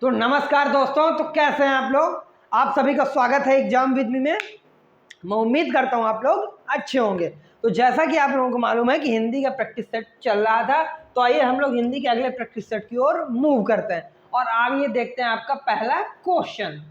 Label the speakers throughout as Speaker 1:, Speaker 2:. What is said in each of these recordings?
Speaker 1: तो नमस्कार दोस्तों, तो कैसे हैं आप लोग। आप सभी का स्वागत है एग्जाम विद मी में। मैं उम्मीद करता हूं आप लोग अच्छे होंगे। तो जैसा कि आप लोगों को मालूम है कि हिंदी का प्रैक्टिस सेट चल रहा था, तो आइए हम लोग हिंदी के अगले प्रैक्टिस सेट की ओर मूव करते हैं और आइए देखते हैं आपका पहला क्वेश्चन।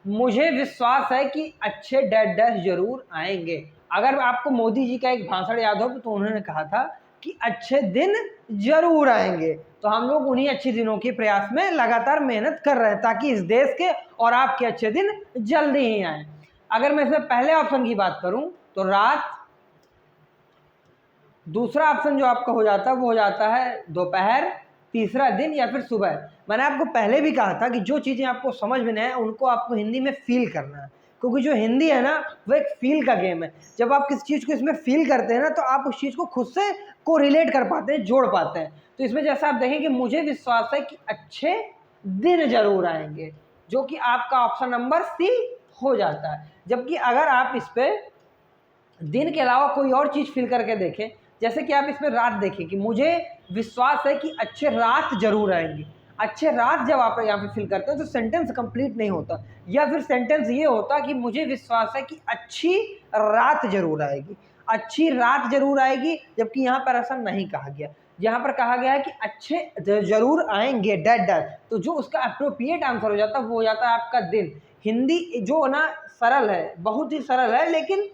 Speaker 1: मुझे विश्वास है कि अच्छे डैश डैश जरूर आएंगे। अगर आपको मोदी जी का एक भाषण याद हो तो उन्होंने कहा था कि अच्छे दिन जरूर आएंगे। तो हम लोग उन्हीं अच्छे दिनों के प्रयास में लगातार मेहनत कर रहे हैं ताकि इस देश के और आपके अच्छे दिन जल्दी ही आए। अगर मैं इसमें पहले ऑप्शन की बात करूं तो रात, दूसरा ऑप्शन जो आपका हो जाता है वो हो जाता है दोपहर, तीसरा दिन या फिर सुबह। मैंने आपको पहले भी कहा था कि जो चीज़ें आपको समझ में नहीं है उनको आपको हिंदी में फील करना है, क्योंकि जो हिंदी है ना वो एक फील का गेम है। जब आप किसी चीज़ को इसमें फील करते हैं ना तो आप उस चीज़ को खुद से को रिलेट कर पाते हैं, जोड़ पाते हैं। तो इसमें जैसा आप देखें कि मुझे विश्वास है कि अच्छे दिन जरूर आएंगे, जो कि आपका ऑप्शन नंबर सी हो जाता है। जबकि अगर आप इस पर दिन के अलावा कोई और चीज़ फील करके देखें, जैसे कि आप इसमें रात देखें कि मुझे विश्वास है कि अच्छे रात जरूर आएंगे। अच्छे रात जब आप यहाँ पे फिल करते हैं तो सेंटेंस कंप्लीट नहीं होता, या फिर सेंटेंस ये होता कि मुझे विश्वास है कि अच्छी रात जरूर आएगी, अच्छी रात जरूर आएगी। जबकि यहाँ पर ऐसा नहीं कहा गया, यहाँ पर कहा गया है कि अच्छे जरूर आएंगे डैट डैट। तो जो उसका अप्रोप्रिएट आंसर हो जाता है वो हो जाता है आपका दिन। हिंदी जो ना सरल है, बहुत ही सरल है, लेकिन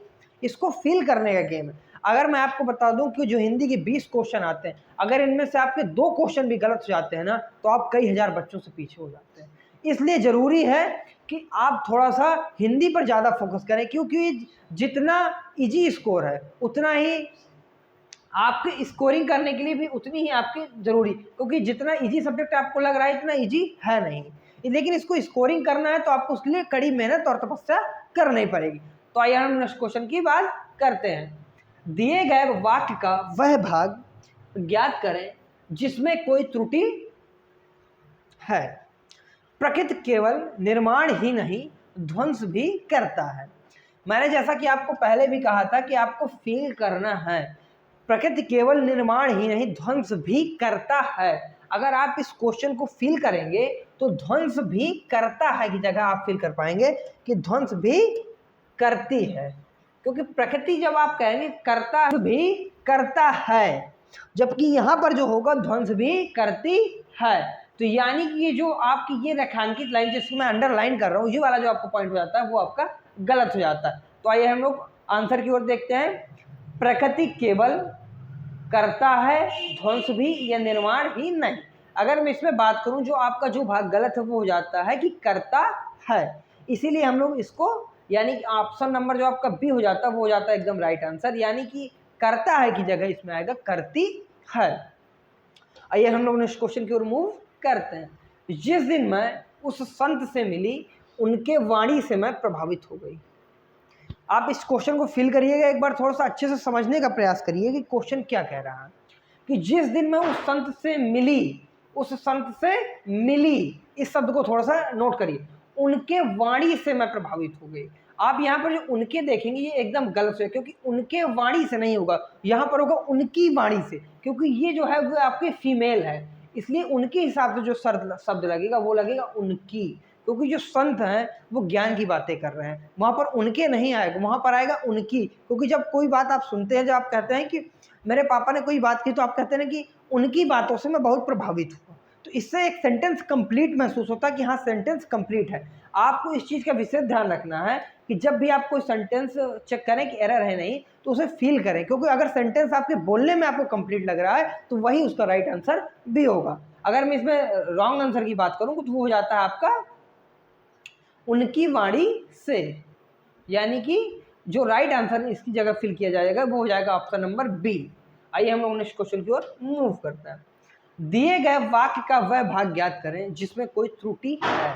Speaker 1: इसको फील करने का गेम है। अगर मैं आपको बता दूं कि जो हिंदी के 20 क्वेश्चन आते हैं, अगर इनमें से आपके 2 क्वेश्चन भी गलत हो जाते हैं ना तो आप कई हजार बच्चों से पीछे हो जाते हैं। इसलिए जरूरी है कि आप थोड़ा सा हिंदी पर ज़्यादा फोकस करें, क्योंकि जितना इजी स्कोर है उतना ही आपके स्कोरिंग करने के लिए भी उतनी ही आपकी जरूरी, क्योंकि जितना इजी सब्जेक्ट आपको लग रहा है इतना इजी है नहीं, लेकिन इसको स्कोरिंग करना है तो आपको उसके लिए कड़ी मेहनत और तपस्या करनी पड़ेगी। तो आइए हम नेक्स्ट क्वेश्चन की बात करते हैं। दिए गए वाक्य का वह भाग ज्ञात करें जिसमें कोई त्रुटि है। प्रकृति केवल निर्माण ही नहीं ध्वंस भी करता है। मैंने जैसा कि आपको पहले भी कहा था कि आपको फील करना है, प्रकृति केवल निर्माण ही नहीं ध्वंस भी करता है। अगर आप इस क्वेश्चन को फील करेंगे तो ध्वंस भी करता है की जगह आप फील कर पाएंगे कि ध्वंस भी करती है, क्योंकि प्रकृति जब आप कहेंगे करता भी करता है, जबकि यहां पर जो होगा ध्वंस भी करती है। तो यानी कि ये जो आपकी ये रेखांकित लाइन जिसको मैं अंडरलाइन कर रहा हूँ, ये वाला जो आपको पॉइंट हो जाता है वो आपका गलत हो जाता है। तो आइए हम लोग आंसर की ओर देखते हैं। प्रकृति केवल करता है, ध्वंस भी या निर्माण ही नहीं। अगर मैं इसमें बात करूं जो आपका जो भाग गलत है वो हो जाता है कि करता है, इसीलिए हम लोग इसको यानी कि ऑप्शन नंबर जो आपका बी हो जाता है वो हो जाता है एकदम राइट आंसर, यानी कि करता है की जगह इसमें आएगा करती है। आइए हम लोग नेक्स्ट क्वेश्चन की ओर मूव करते हैं। जिस दिन मैं उस संत से मिली उनके वाणी से मैं प्रभावित हो गई। आप इस क्वेश्चन को फिल करिएगा, एक बार थोड़ा सा अच्छे से समझने का प्रयास करिए कि क्वेश्चन क्या कह रहा है। कि जिस दिन मैं उस संत से मिली, उस संत से मिली, इस शब्द को थोड़ा सा नोट करिए। उनके वाणी से मैं प्रभावित हो गई। आप यहाँ पर जो उनके देखेंगे ये एकदम गलत है, क्योंकि उनके वाणी से नहीं होगा, यहाँ पर होगा उनकी वाणी से, क्योंकि ये जो है वो आपकी फीमेल है, इसलिए उनके हिसाब से जो शब्द लगेगा वो लगेगा उनकी, क्योंकि जो संत हैं वो ज्ञान की बातें कर रहे हैं। वहां पर उनके नहीं आएगा, वहां पर आएगा उनकी, क्योंकि जब कोई बात आप सुनते हैं, जब आप कहते हैं कि मेरे पापा ने कोई बात की, तो आप कहते हैं कि उनकी बातों से मैं बहुत प्रभावित हुआ, तो इससे एक सेंटेंस कंप्लीट महसूस होता है कि हाँ सेंटेंस कंप्लीट है। आपको इस चीज़ का विशेष ध्यान रखना है कि जब भी आप कोई सेंटेंस चेक करें कि एरर है नहीं तो उसे फील करें, क्योंकि अगर सेंटेंस आपके बोलने में आपको कंप्लीट लग रहा है तो वही उसका राइट आंसर भी होगा। अगर मैं इसमें रॉन्ग आंसर की बात करूँ तो वो हो जाता है आपका उनकी वाणी से, यानी कि जो राइट आंसर इसकी जगह फिल किया जाएगा वो हो जाएगा ऑप्शन नंबर बी। आइए हम लोग नेक्स्ट क्वेश्चन की ओर मूव करते हैं। दिए गए वाक्य का वह भाग ज्ञात करें जिसमें कोई त्रुटि है,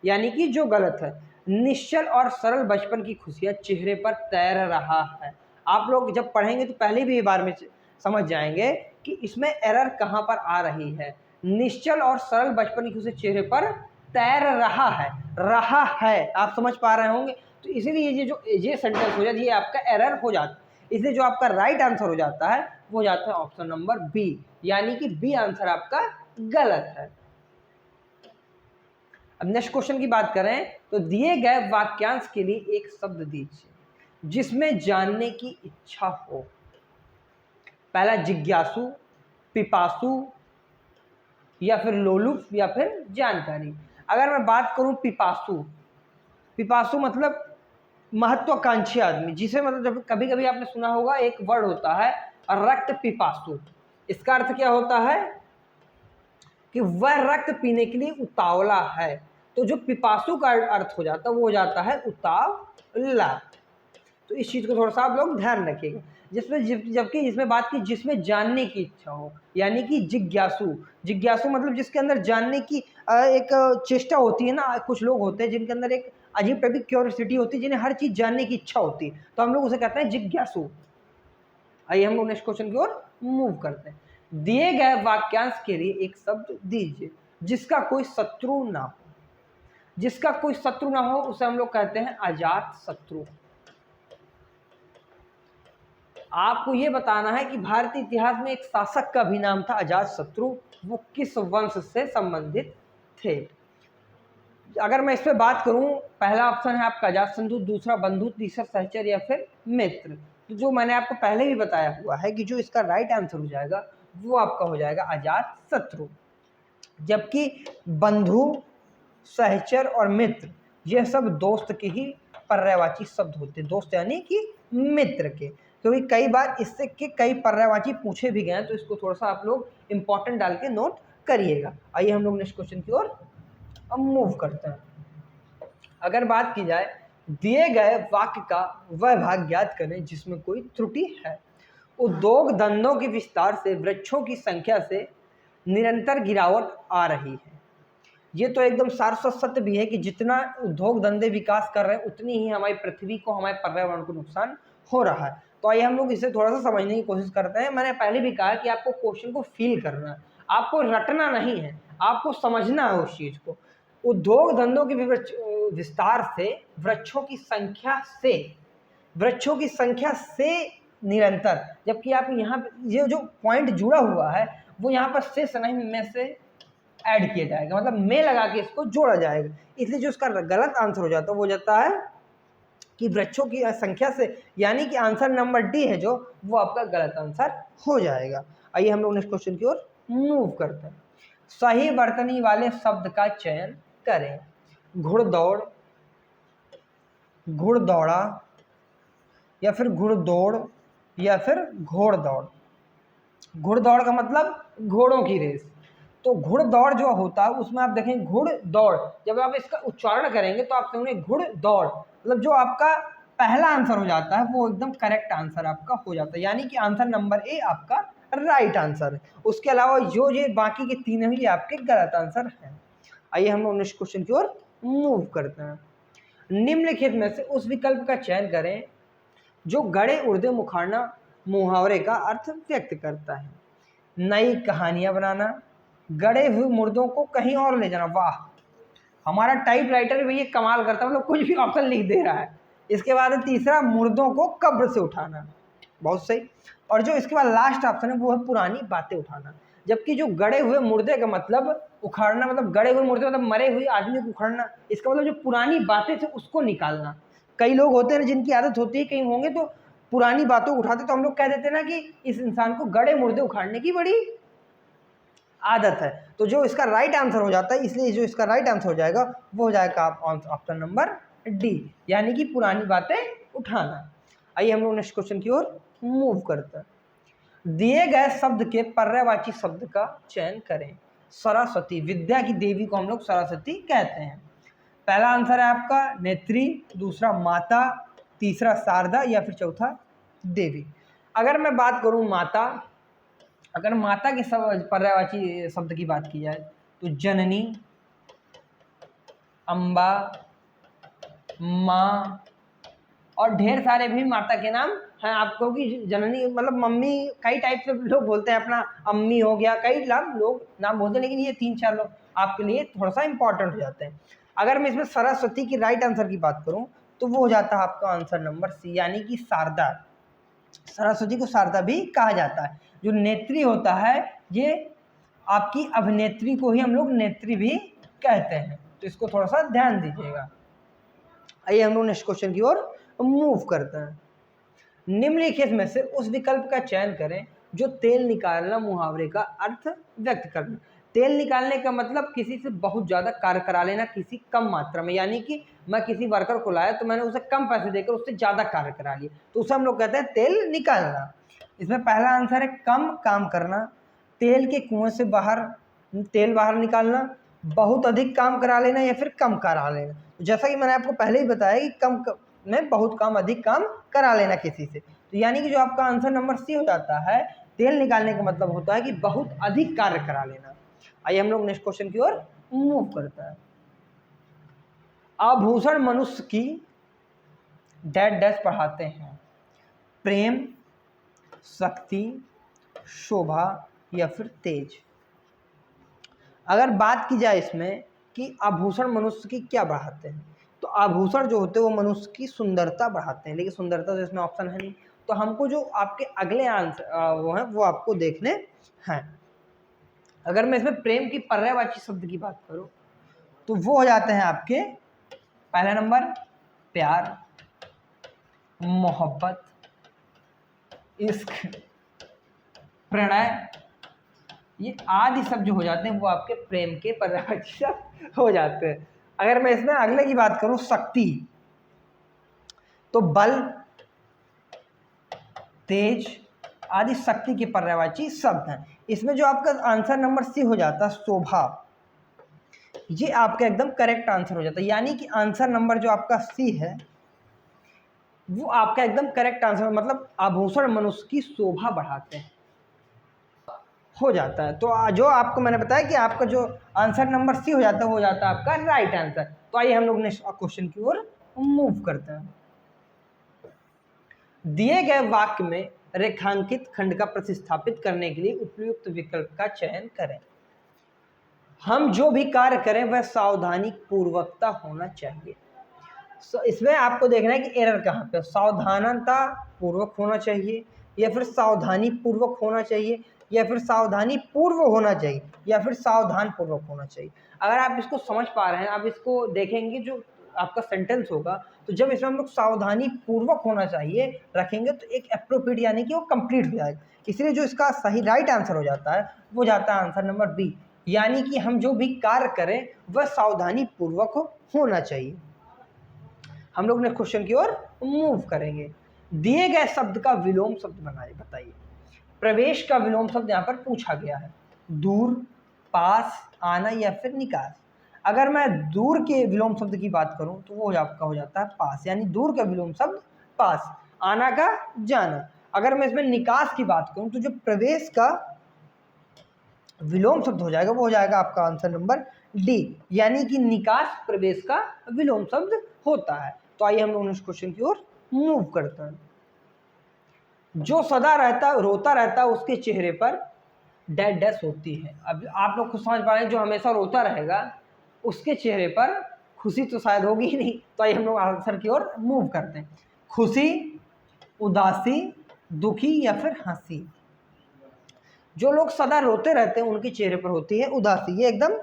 Speaker 1: यानी कि जो गलत है। निश्चल और सरल बचपन की खुशियां चेहरे पर तैर रहा है। आप लोग जब पढ़ेंगे तो पहले भी बार में समझ जाएंगे कि इसमें एरर कहां पर आ रही है। निश्चल और सरल बचपन की खुशी चेहरे पर तैर रहा है, आप समझ पा रहे होंगे। तो इसीलिए ये सेंटेंस हो जाता है, ये आपका एरर हो जाता है। इसलिए जो आपका राइट आंसर हो जाता है वो जाता है ऑप्शन नंबर बी, यानी कि बी आंसर आपका गलत है। अब नेक्स्ट क्वेश्चन की बात करें तो दिए गए वाक्यांश के लिए एक शब्द दीजिए जिसमें जानने की इच्छा हो। पहला जिज्ञासु, पिपासु, या फिर लोलुप, या फिर जानकारी। अगर मैं बात करूं पिपासु, पिपासु मतलब महत्वाकांक्षी आदमी, जिसे मतलब जब कभी कभी आपने सुना होगा एक वर्ड होता है रक्त पिपासु। इसका अर्थ क्या होता है कि वह रक्त पीने के लिए उतावला है। तो जो पिपासु का अर्थ हो जाता है वो हो जाता है उतावला। तो इस चीज को थोड़ा सा आप लोग ध्यान रखिएगा। जबकि इसमें बात की जिसमें जानने की इच्छा हो, यानी कि जिज्ञासु। जिज्ञासु मतलब जिसके अंदर जानने की एक चेष्टा होती है ना। कुछ लोग होते हैं जिनके अंदर एक अजीब टाइप की क्यूरियोसिटी होती है, जिन्हें हर चीज जानने की इच्छा होती है, तो हम लोग उसे कहते हैं जिज्ञासु। आइए हम लोग नेक्स्ट क्वेश्चन की ओर मूव करते हैं। दिए गए वाक्यांश के लिए एक शब्द दीजिए जिसका कोई शत्रु ना हो। जिसका कोई शत्रु ना हो उसे हम लोग कहते हैं अजात शत्रु। आपको यह बताना है कि भारतीय इतिहास में एक शासक का भी नाम था अजात शत्रु। वो किस वंश से संबंधित थे? अगर मैं इस पे बात करूं, पहला ऑप्शन है आपका अजातशत्रु, दूसरा बंधु, तीसरा सहचर, या फिर मित्र। तो जो मैंने आपको पहले भी बताया हुआ है कि जो इसका राइट आंसर हो जाएगा वो आपका हो जाएगा अजातशत्रु। जबकि बंधु, सहचर और मित्र यह सब दोस्त के ही पर्यायवाची शब्द होते हैं। दोस्त यानी कि मित्र के। क्योंकि कई बार इससे के कई पर्यायवाची पूछे भी गए हैं, तो इसको थोड़ा सा आप लोग इंपॉर्टेंट डाल के नोट करिएगा। आइए हम लोग नेक्स्ट क्वेश्चन की ओर अब मूव करते हैं। अगर बात की जाए दिए गए वाक्य का वह भाग ज्ञात करें जिसमें कोई त्रुटि है। उद्योग धंधों के विस्तार से वृक्षों की संख्या से निरंतर गिरावट आ रही है। ये तो एकदम सार सत्य भी है कि जितना उद्योग धंधे विकास कर रहे हैं उतनी ही हमारी पृथ्वी को, हमारे पर्यावरण को नुकसान हो रहा है। तो आइए हम लोग इसे थोड़ा सा समझने की कोशिश करते हैं। मैंने पहले भी कहा कि आपको क्वेश्चन को फील करना है, आपको रटना नहीं है, आपको समझना है उस चीज को। उद्योग धंधों के विस्तार से वृक्षों की संख्या से, वृक्षों की संख्या से निरंतर, जबकि आप यहाँ ये जो पॉइंट जुड़ा हुआ है वो यहाँ पर से नहीं में से ऐड किया जाएगा, मतलब में लगा के इसको जोड़ा जाएगा। इसलिए जो इसका गलत आंसर हो जाता है वो हो जाता है कि वृक्षों की संख्या से, यानी कि आंसर नंबर डी है जो, वो आपका गलत आंसर हो जाएगा। आइए हम लोग नेक्स्ट क्वेश्चन की ओर मूव करते हैं। सही वर्तनी वाले शब्द का चयन करें। घुड़दौड़, घुड़दौड़ा, या फिर घुड़दौड़, या फिर घोड़दौड़। घुड़दौड़ का मतलब घोड़ों की रेस। तो घुड़दौड़ जो होता है उसमें आप देखें घुड़दौड़, जब आप इसका उच्चारण करेंगे तो आप सुनेंगे घुड़दौड़, मतलब जो आपका पहला आंसर हो जाता है वो एकदम करेक्ट आंसर आपका हो जाता है, यानी कि आंसर नंबर ए आपका राइट आंसर है। उसके अलावा जो ये बाकी के तीन हैं ये आपके गलत आंसर हैं। आइए हम नेक्स्ट क्वेश्चन की ओर मूव करते हैं। निम्नलिखित में से उस विकल्प का चयन करें जो गड़े उड़दे मुखारना मुहावरे का अर्थ व्यक्त करता है। नई कहानियां बनाना, गड़े हुए मुर्दों को कहीं और ले जाना। वाह, हमारा टाइप राइटर भी ये कमाल करता है, मतलब कुछ भी ऑप्शन लिख दे रहा है। इसके बाद तीसरा, मुर्दों को कब्र से उठाना, बहुत सही। और जो इसके बाद लास्ट ऑप्शन है वो है पुरानी बातें उठाना। जबकि जो गड़े हुए मुर्दे का मतलब उखाड़ना, मतलब गड़े हुए मुर्दे मतलब मरे हुए आदमी को उखाड़ना, इसका मतलब जो पुरानी बातें थे उसको निकालना। कई लोग होते हैं जिनकी आदत होती है, कहीं होंगे तो पुरानी बातों को उठाते, तो हम लोग कह देते हैं ना कि इस इंसान को गड़े मुर्दे उखाड़ने की बड़ी आदत है। तो जो इसका राइट आंसर हो जाता है, इसलिए जो इसका राइट आंसर हो जाएगा वो हो जाएगा ऑप्शन नंबर डी, यानी कि पुरानी बातें उठाना। आइए हम लोग नेक्स्ट क्वेश्चन की ओर मूव करते हैं। दिए गए शब्द के पर्यायवाची शब्द का चयन करें। सरस्वती, विद्या की देवी को हम लोग सरस्वती कहते हैं। पहला आंसर है आपका नेत्री, दूसरा माता, तीसरा शारदा, या फिर चौथा देवी। अगर मैं बात करूं माता, अगर माता के पर्यायवाची शब्द की बात की जाए तो जननी, अम्बा, माँ, और ढेर सारे भी माता के नाम हैं आपको कि जननी मतलब मम्मी, कई टाइप से लोग बोलते हैं, अपना अम्मी हो गया, कई लोग नाम बोलते हैं, लेकिन ये 3-4 लोग आपके लिए थोड़ा सा इंपॉर्टेंट हो जाते हैं। अगर मैं इसमें सरस्वती की राइट आंसर की बात करूं तो वो हो जाता है आपका आंसर नंबर सी, यानी कि शारदा। सरस्वती को शारदा भी कहा जाता है। जो नेत्री होता है ये आपकी अभिनेत्री को ही हम लोग नेत्री भी कहते हैं। तो इसको थोड़ा सा ध्यान दीजिएगा। आइए हम लोग नेक्स्ट क्वेश्चन की ओर मूव करते हैं। निम्नलिखित में से उस विकल्प का चयन करें जो तेल निकालना मुहावरे का अर्थ व्यक्त करना। तेल निकालने का मतलब किसी से बहुत ज़्यादा कार्य करा लेना किसी कम मात्रा में, यानी कि मैं किसी वर्कर को लाया तो मैंने उसे कम पैसे देकर उससे ज़्यादा कार्य करा लिए, तो उसे हम लोग कहते हैं तेल निकालना। इसमें पहला आंसर है कम काम करना, तेल के कुएं से बाहर तेल बाहर निकालना, बहुत अधिक काम करा लेना या फिर कम करा लेना। जैसा कि मैंने आपको पहले ही बताया कि कम में बहुत काम अधिक काम करा लेना किसी से, तो यानी कि जो आपका आंसर नंबर सी हो जाता है, तेल निकालने का मतलब होता है कि बहुत अधिक कार्य करा लेना। आइए हम लोग नेक्स्ट क्वेश्चन की ओर मूव करते हैं। आभूषण मनुष्य की डैश डैश बढ़ाते हैं, प्रेम, शक्ति, शोभा या फिर तेज। अगर बात की जाए इसमें कि आभूषण मनुष्य की क्या बढ़ाते हैं, तो आभूषण जो होते हैं वो मनुष्य की सुंदरता बढ़ाते हैं, लेकिन सुंदरता तो इसमें ऑप्शन है नहीं, तो हमको जो आपके अगले आंसर वो हैं वो आपको देखने हैं। अगर मैं इसमें प्रेम की पर्यायवाची शब्द की बात करूं तो वो हो जाते हैं आपके पहला नंबर प्यार, मोहब्बत, इश्क, प्रणय, ये आदि शब्द जो हो जाते हैं वो आपके प्रेम के पर्यायवाची शब्द हो जाते हैं। अगर मैं इसमें अगले की बात करूं शक्ति, तो बल, तेज आदि शक्ति के पर्यायवाची शब्द हैं। इसमें जो आपका आंसर नंबर सी हो जाता है शोभा, ये आपका एकदम करेक्ट आंसर हो जाता है, यानी कि आंसर नंबर जो आपका सी है वो आपका एकदम करेक्ट आंसर, मतलब आभूषण मनुष्य की शोभा बढ़ाते हैं हो जाता है। तो जो आपको मैंने बताया कि आपका जो आंसर नंबर सी हो जाता है वो जाता है आपका राइट आंसर। तो आइए हम लोग नेक्स्ट क्वेश्चन की ओर मूव करते हैं। दिए गए वाक्य में रेखांकित खंड का प्रतिस्थापित करने के लिए उपयुक्त विकल्प का चयन करें। हम जो भी कार्य करें वह सावधानी पूर्वकता होना चाहिए। इसमें आपको देखना है कि एरर कहाँ पे, सावधानता पूर्वक होना चाहिए या फिर सावधानी पूर्वक होना चाहिए या फिर सावधानी पूर्व होना चाहिए या फिर सावधान पूर्वक होना चाहिए। अगर आप इसको समझ पा रहे हैं, आप इसको देखेंगे जो आपका सेंटेंस होगा, तो जब इसमें हम लोग सावधानी पूर्वक होना चाहिए रखेंगे तो एक अप्रोप्रिएट यानी कि वो कंप्लीट हो जाएगा। इसलिए जो इसका सही राइट आंसर हो जाता है वो जाता है आंसर नंबर बी, यानी कि हम जो भी कार्य करें वह सावधानी पूर्वक होना चाहिए। हम लोग ने क्वेश्चन की ओर मूव करेंगे। दिए गए शब्द का विलोम शब्द बताइए। प्रवेश का विलोम शब्द यहाँ पर पूछा गया है, दूर, पास, आना या फिर निकास। अगर मैं दूर के विलोम शब्द की बात करूं तो वो आपका हो जाता है पास, यानी दूर का विलोम शब्द पास, आना का जाना। अगर मैं इसमें निकास की बात करूं तो जो प्रवेश का विलोम शब्द हो जाएगा वो हो जाएगा आपका आंसर नंबर डी, यानी कि निकास प्रवेश का विलोम शब्द होता है। तो आइए हम लोग इस क्वेश्चन की ओर मूव करते हैं। जो सदा रोता रहता है उसके चेहरे पर डैश डैश होती है। अब आप लोग खुद समझ पा रहे हैं, जो हमेशा रोता रहेगा उसके चेहरे पर खुशी तो शायद होगी ही नहीं। तो आइए हम लोग आंसर की ओर मूव करते हैं। खुशी, उदासी, दुखी या फिर हंसी। जो लोग सदा रोते रहते हैं उनके चेहरे पर होती है उदासी। ये एकदम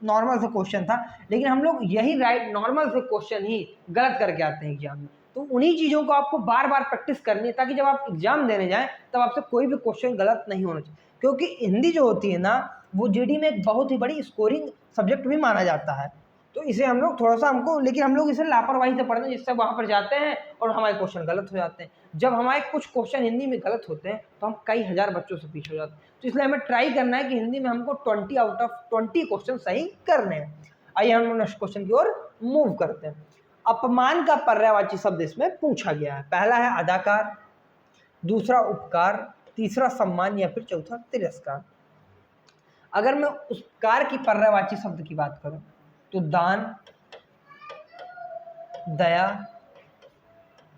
Speaker 1: नॉर्मल से क्वेश्चन था, लेकिन हम लोग यही राइट नॉर्मल से क्वेश्चन ही गलत करके आते हैं एग्जाम में। तो उन्हीं चीज़ों को आपको बार बार प्रैक्टिस करनी है ताकि जब आप एग्जाम देने जाएं तब आपसे कोई भी क्वेश्चन गलत नहीं होना चाहिए। क्योंकि हिंदी जो होती है ना वो जीडी में एक बहुत ही बड़ी स्कोरिंग सब्जेक्ट भी माना जाता है, तो इसे हम लोग थोड़ा सा लेकिन हम लोग इसे लापरवाही से पढ़ते हैं, जिससे वहाँ पर जाते हैं और हमारे क्वेश्चन गलत हो जाते हैं। जब हमारे कुछ क्वेश्चन हिंदी में गलत होते हैं तो हम कई हज़ार बच्चों से पीछे हो जाते हैं। तो इसलिए हमें ट्राई करना है कि हिंदी में हमको 20 आउट ऑफ 20 क्वेश्चन सही करने हैं। आइए हम लोग नेक्स्ट क्वेश्चन की ओर मूव करते हैं। अपमान का पर्यायवाची शब्द इसमें पूछा गया है। पहला है अदाकार, दूसरा उपकार, तीसरा सम्मान या फिर चौथा तिरस्कार। अगर मैं उपकार की पर्यायवाची शब्द की बात करूं तो दान, दया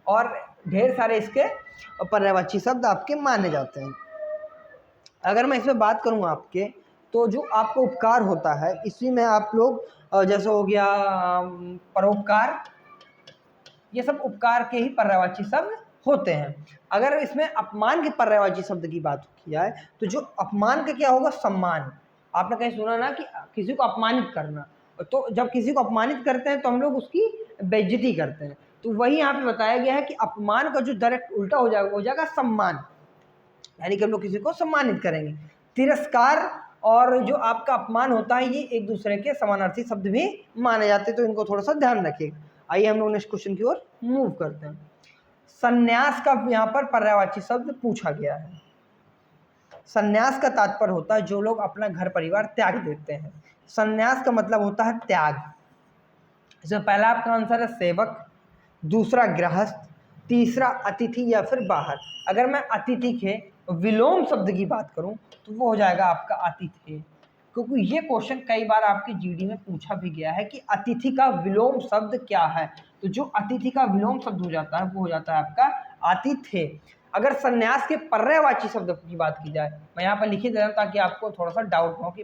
Speaker 1: और ढेर सारे इसके पर्यायवाची शब्द आपके माने जाते हैं। अगर मैं इसमें बात करूं आपके, तो जो आपको उपकार होता है इसी में आप लोग जैसे हो गया परोपकार, ये सब उपकार के ही पर्यायवाची शब्द होते हैं। अगर इसमें अपमान के पर्यायवाची शब्द की बात की जाए तो जो अपमान का क्या होगा, सम्मान। आपने कहीं सुना ना कि किसी को अपमानित करना, तो जब किसी को अपमानित करते हैं तो हम लोग उसकी बेइज्जती करते हैं। तो वही यहाँ पे बताया गया है कि अपमान का जो डायरेक्ट उल्टा हो जाएगा सम्मान, यानी कि हम लोग किसी को सम्मानित करेंगे। तिरस्कार और जो आपका अपमान होता है ये एक दूसरे के समानार्थी शब्द भी माने जाते हैं, तो इनको थोड़ा सा ध्यान रखिएगा। आइए हम लोग नेक्स्ट क्वेश्चन की ओर मूव करते हैं। संन्यास का यहाँ पर पर्यायवाची शब्द पूछा गया है। संन्यास का तात्पर्य होता है जो लोग अपना घर परिवार त्याग देते हैं। संन्यास का मतलब होता है त्याग। इसमें पहला आपका आंसर है सेवक, दूसरा गृहस्थ, तीसरा अतिथि या फिर बाहर। अगर मैं अतिथि के विलोम शब्द की बात करूं तो वो हो जाएगा आपका अतिथि, क्योंकि ये क्वेश्चन कई बार आपके जीडी में पूछा भी गया है कि अतिथि का विलोम शब्द क्या है। तो जो अतिथि का विलोम शब्द हो जाता है वो हो जाता है आपका आतिथ्य। अगर संन्यास के पर्यायवाची शब्द की बात की जाए, मैं यहाँ पर लिखी दे रहा हूँ ताकि आपको थोड़ा सा डाउट हो कि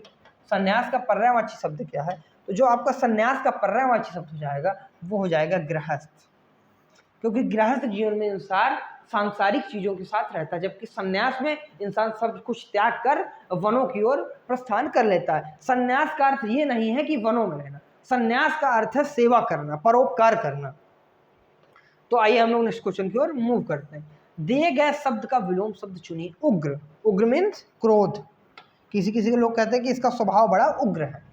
Speaker 1: संन्यास का पर्यायवाची शब्द क्या है। तो जो आपका संन्यास का पर्यायवाची शब्द हो जाएगा वो हो जाएगा गृहस्थ, क्योंकि गृहस्थ जीवन में इंसान सांसारिक चीजों के साथ रहता है, जबकि संन्यास में इंसान सब कुछ त्याग कर वनों की ओर प्रस्थान कर लेता है। संन्यास का अर्थ ये नहीं है कि वनों में रहना, संन्यास का अर्थ है सेवा करना, परोपकार करना। तो आइए हम लोग नेक्स्ट क्वेश्चन की ओर मूव करते हैं। दिए गए शब्द का विलोम शब्द चुनिए। उग्र, उग्र मीन्स क्रोध। किसी किसी के लोग कहते हैं कि इसका स्वभाव बड़ा उग्र है।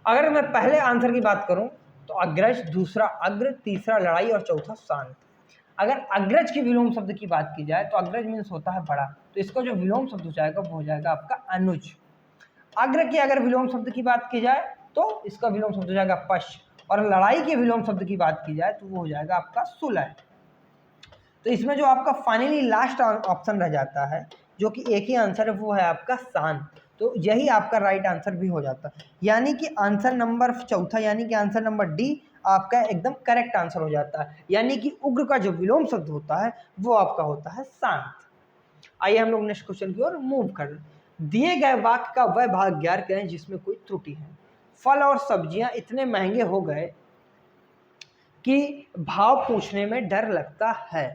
Speaker 1: अगर मैं पहले आंसर की बात करूं तो अग्रज, दूसरा अग्र, तीसरा लड़ाई और चौथा शांत। अगर अग्रज के विलोम शब्द की बात की जाए तो अग्रज मीन्स होता है बड़ा, तो इसका जो विलोम शब्द हो जाएगा वो हो जाएगा आपका अनुज। अग्र के अगर विलोम शब्द की बात की जाए तो इसका विलोम शब्द हो जाएगा पश्च, और लड़ाई के विलोम शब्द की बात की जाए तो वो हो जाएगा आपका सुलह। तो इसमें जो आपका फाइनली लास्ट ऑप्शन रह जाता है जो कि एक ही आंसर है वो है आपका शांत। तो यही आपका राइट आंसर भी हो जाता है, यानी कि आंसर नंबर चौथा यानी कि आंसर नंबर डी आपका एकदम करेक्ट आंसर हो जाता है। यानी कि उग्र का जो विलोम शब्द होता है वो आपका होता है शांत। आइए हम लोग नेक्स्ट क्वेश्चन की ओर मूव कर। दिए गए वाक्य का वह भाग ज्ञात करें जिसमें कोई त्रुटि है। फल और सब्जियां इतने महंगे हो गए कि भाव पूछने में डर लगता है।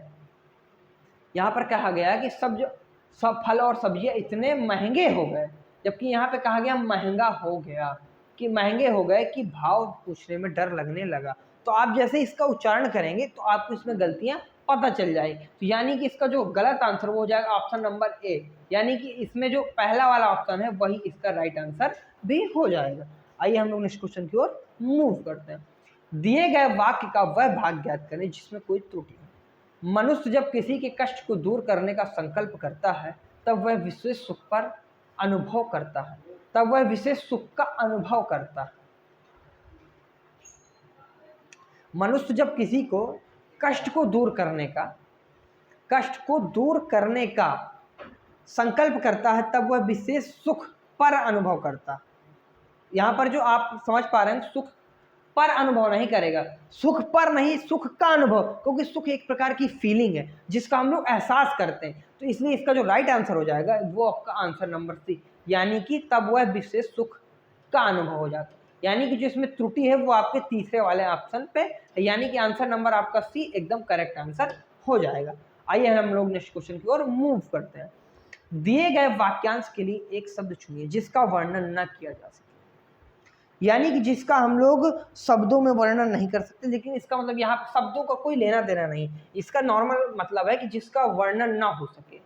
Speaker 1: यहाँ पर कहा गया कि सब फल और सब्जियां इतने महंगे हो गए, जबकि यहाँ पे कहा गया महंगा हो गया, कि महंगे हो गए कि भाव पूछने में डर लगने लगा। तो आप जैसे इसका उच्चारण करेंगे तो आपको इसमें गलतियां पता चल जाएगी। तो यानी कि इसका जो गलत आंसर वो हो जाएगा ऑप्शन नंबर ए, यानी कि इसमें जो पहला वाला ऑप्शन है वही इसका राइट आंसर भी हो जाएगा। आइए हम लोग नेक्स्ट क्वेश्चन की ओर मूव करते हैं। दिए गए वाक्य का वह भाग ज्ञात करें जिसमें कोई त्रुटि है। मनुष्य जब किसी के कष्ट को दूर करने का संकल्प करता है तब वह विशेष सुख पर अनुभव करता है, तब वह विशेष सुख का अनुभव करता है। मनुष्य जब किसी को कष्ट को दूर करने का संकल्प करता है तब वह विशेष सुख पर अनुभव करता है। यहां पर जो आप समझ पा रहे हैं, सुख पर अनुभव नहीं करेगा, सुख पर नहीं, सुख का अनुभव, क्योंकि सुख एक प्रकार की फीलिंग है जिसका हम लोग एहसास करते हैं। तो इसलिए इसका जो राइट आंसर हो जाएगा वो आपका आंसर नंबर सी, यानी कि तब वह विशेष सुख का अनुभव हो जाता है। यानी कि जो इसमें त्रुटि है वो आपके तीसरे वाले ऑप्शन पे, यानी कि आंसर नंबर आपका सी एकदम करेक्ट आंसर हो जाएगा। आइए हम लोग नेक्स्ट क्वेश्चन की ओर मूव करते हैं। दिए गए वाक्यांश के लिए एक शब्द चुनिए जिसका वर्णन न किया जा सके। यानी कि जिसका हम लोग शब्दों में वर्णन नहीं कर सकते, लेकिन इसका मतलब यहाँ पर शब्दों का कोई लेना देना नहीं, इसका नॉर्मल मतलब है कि जिसका वर्णन ना हो सके,